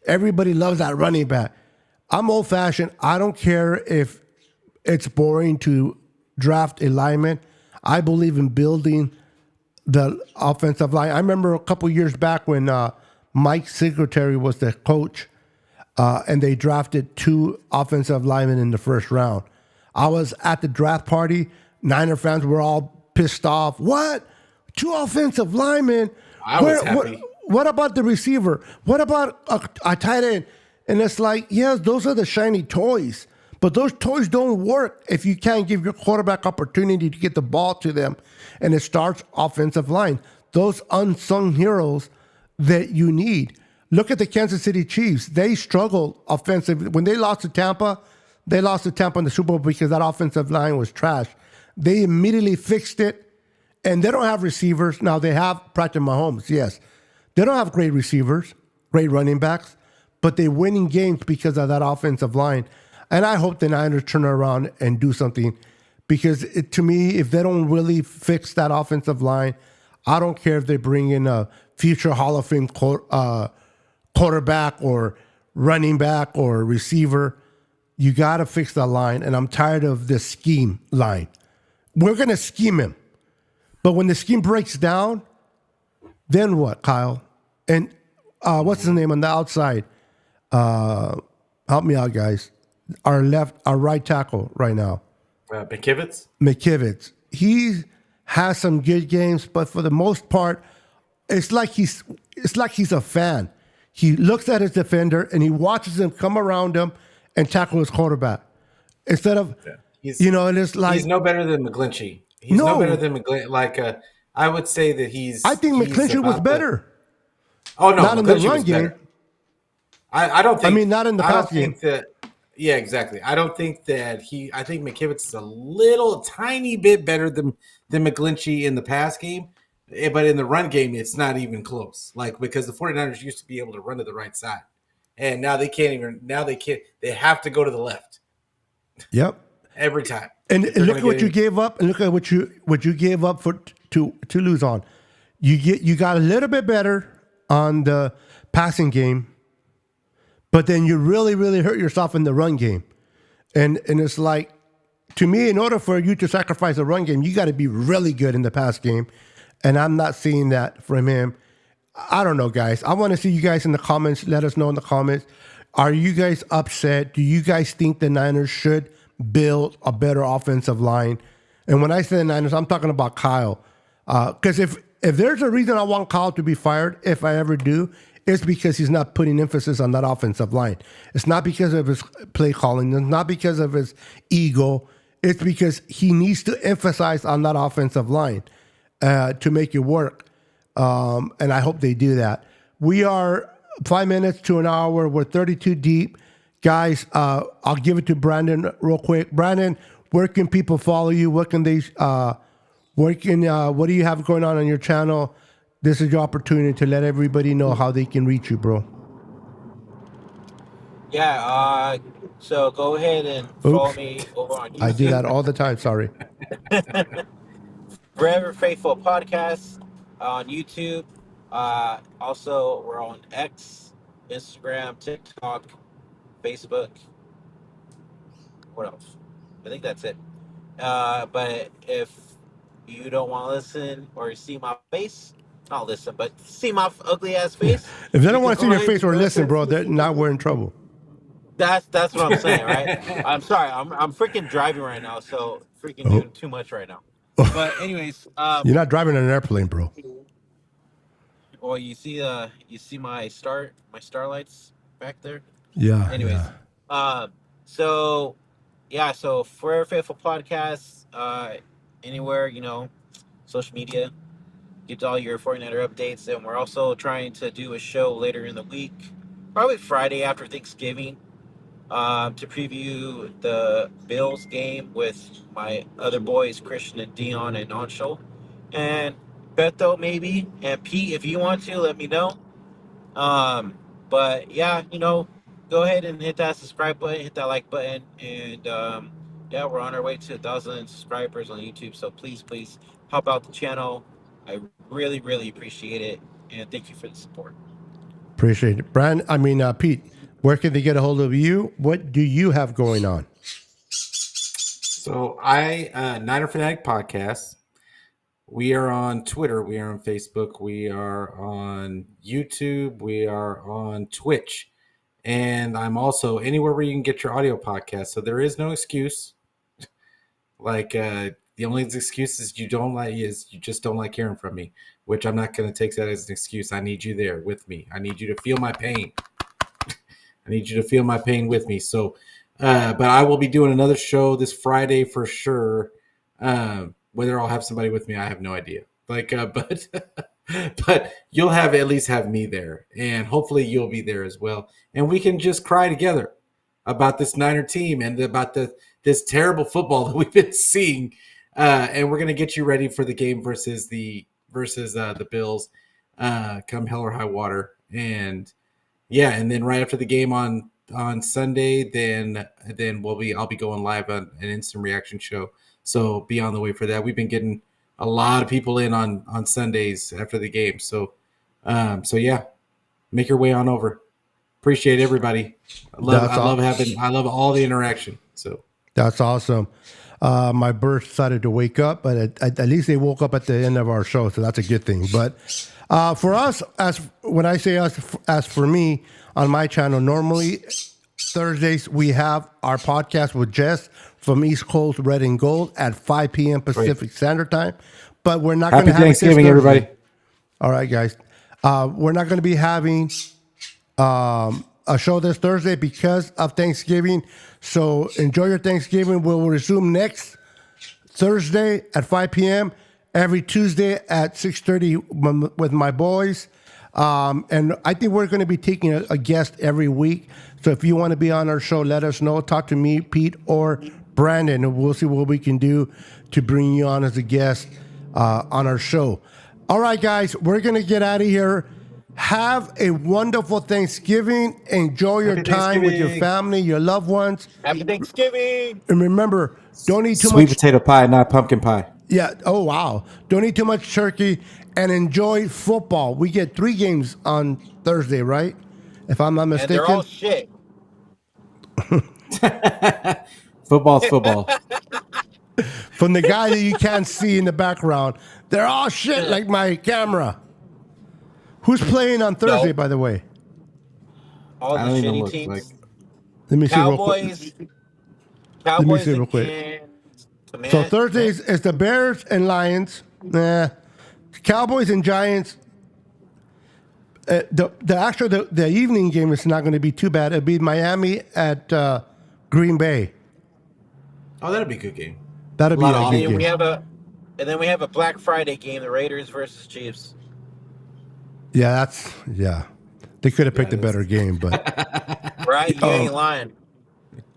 Everybody loves that running back. I'm old-fashioned. I don't care if it's boring to draft a lineman. I believe in building the offensive line. I remember a couple years back when Mike Singletary was the coach, and they drafted 2 offensive linemen in the first round. I was at the draft party. Niner fans were all pissed off. What? 2 offensive linemen? I was happy. What about the receiver? What about a tight end? And it's like, yes, those are the shiny toys. But those toys don't work if you can't give your quarterback opportunity to get the ball to them. And it starts offensive line. Those unsung heroes that you need. Look at the Kansas City Chiefs. They struggled offensively. When they lost to Tampa in the Super Bowl because that offensive line was trash. They immediately fixed it. And they don't have receivers. Now, they have Patrick Mahomes, yes. They don't have great receivers, great running backs, but they're winning games because of that offensive line. And I hope the Niners turn around and do something because, to me, if they don't really fix that offensive line, I don't care if they bring in a future Hall of Fame quarterback or running back or receiver. You got to fix that line, and I'm tired of this scheme line. We're going to scheme him. But when the scheme breaks down, then what, Kyle? And what's his name on the outside? Help me out, guys. Our right tackle right now. McKivitz. He has some good games, but for the most part, it's like he's a fan. He looks at his defender and he watches him come around him and tackle his quarterback. Instead of, and it's like he's no better than McGlinchey. He's no better than McGlinchey. I would say that I think McGlinchey was better. Not in the run game. I don't think. I mean, not in the pass game. Yeah, exactly. I don't think that I think McKivitz is a tiny bit better than McGlinchey in the pass game, but in the run game, it's not even close. Because the 49ers used to be able to run to the right side, and now they can't even. Now they can't. They have to go to the left. Yep. Every time. And look at what you gave up, and look at what you gave up to lose on. You got a little bit better on the passing game, but then you really, really hurt yourself in the run game. And it's like, to me, in order for you to sacrifice the run game, you got to be really good in the pass game. and I'm not seeing that from him. I don't know, guys. I want to see you guys in the comments. Let us know in the comments. Are you guys upset? Do you guys think the Niners should build a better offensive line? And when I say the Niners, I'm talking about Kyle. Because if there's a reason I want Kyle to be fired, if I ever do, it's because he's not putting emphasis on that offensive line. It's not because of his play calling. It's not because of his ego. It's because he needs to emphasize on that offensive line to make it work. And I hope they do that. We are 5 minutes to an hour. We're 32 deep. Guys, I'll give it to Brandon real quick. Brandon, where can people follow you? What can they, what do you have going on your channel? This is your opportunity to let everybody know how they can reach you, bro. Yeah, so go ahead and follow me over on YouTube. I do that all the time, sorry. Forever Faithful Podcast on YouTube. Also, we're on X, Instagram, TikTok, Facebook. What else? I think that's it. But if you don't want to listen or see my face, not listen, but see my ugly ass face. If they don't want to see your face or listen, bro, we're in trouble. That's what I'm saying, right? I'm sorry, I'm freaking driving right now, so freaking doing too much right now. But anyways, you're not driving an airplane, bro. Well, you see my starlights back there. Yeah. Anyways, yeah. So Forever Faithful Podcast, anywhere, social media, get all your 49er updates, and we're also trying to do a show later in the week, probably Friday after Thanksgiving, to preview the Bills game with my other boys, Christian and Dion and Anshul, and Beto maybe, and Pete, if you want to, let me know. But yeah, go ahead and hit that subscribe button, hit that like button, and yeah, we're on our way to 1,000 subscribers on YouTube. So please help out the channel. I really, really appreciate it, and thank you for the support. Appreciate it, Pete. Where can they get a hold of you? What do you have going on? So Niner Fanatic Podcast. We are on Twitter. We are on Facebook. We are on YouTube. We are on Twitch. And I'm also anywhere where you can get your audio podcast. So there is no excuse. The only excuse is you just don't like hearing from me, which I'm not going to take that as an excuse. I need you there with me. I need you to feel my pain. I need you to feel my pain with me. So, but I will be doing another show this Friday for sure. Whether I'll have somebody with me, I have no idea. But you'll at least have me there, and hopefully you'll be there as well, and we can just cry together about this Niner team and about this terrible football that we've been seeing, and we're gonna get you ready for the game versus the Bills, come hell or high water, and yeah, and then right after the game on Sunday, then I'll be going live on an instant reaction show. So be on the way for that. We've been getting a lot of people in on Sundays after the game. So yeah, make your way on over. Appreciate everybody. I love all the interaction. So that's awesome. My birds decided to wake up, but at least they woke up at the end of our show, so that's a good thing. But for us, as for me on my channel, normally Thursdays we have our podcast with Jess from East Coast Red and Gold at 5 p.m. Pacific Standard Time. But we're not going to have Thanksgiving, everybody. All right, guys. We're not going to be having a show this Thursday because of Thanksgiving. So enjoy your Thanksgiving. We'll resume next Thursday at 5 p.m. every Tuesday at 6:30 with my boys. And I think we're going to be taking a guest every week. So if you want to be on our show, let us know. Talk to me, Pete, or Brandon, and we'll see what we can do to bring you on as a guest on our show. All right, guys, we're going to get out of here. Have a wonderful Thanksgiving. Enjoy your time with your family, your loved ones. Happy Thanksgiving. And remember, don't eat too much. Sweet potato pie, not pumpkin pie. Yeah. Oh, wow. Don't eat too much turkey and enjoy football. We get 3 games on Thursday, right? If I'm not mistaken. And they're all shit. Football's football. From the guy that you can't see in the background. They're all shit like my camera. Who's playing on Thursday, No. by the way? All the I don't even shitty look teams. like. Let me see real quick. Cowboys. Let me Cowboys see real quick. and So Thursdays is the Bears and Lions. Cowboys and Giants. The evening game is not going to be too bad. It'll be Miami at Green Bay. Oh, that'll be a good game. That'll be Lot a of good And game. we have a Black Friday game, the Raiders versus Chiefs. Yeah, They could have picked a that's- better game, but Right? You ain't lying.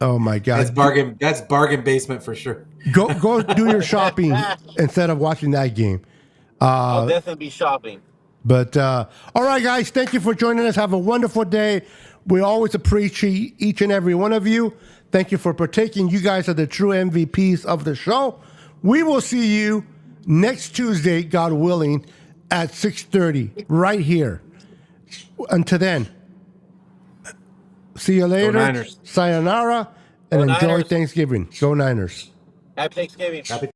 oh my That's god. bargain. That's bargain basement for sure. Go do your shopping instead of watching that game. I'll definitely be shopping. But all right, guys, thank you for joining us. Have a wonderful day. We always appreciate each and every one of you. Thank you for partaking. You guys are the true MVPs of the show. We will see you next Tuesday, God willing, at 6:30 right here. Until then, see you later. Niners. Sayonara, and Go enjoy Niners. Thanksgiving. Go Niners. Happy Thanksgiving. Happy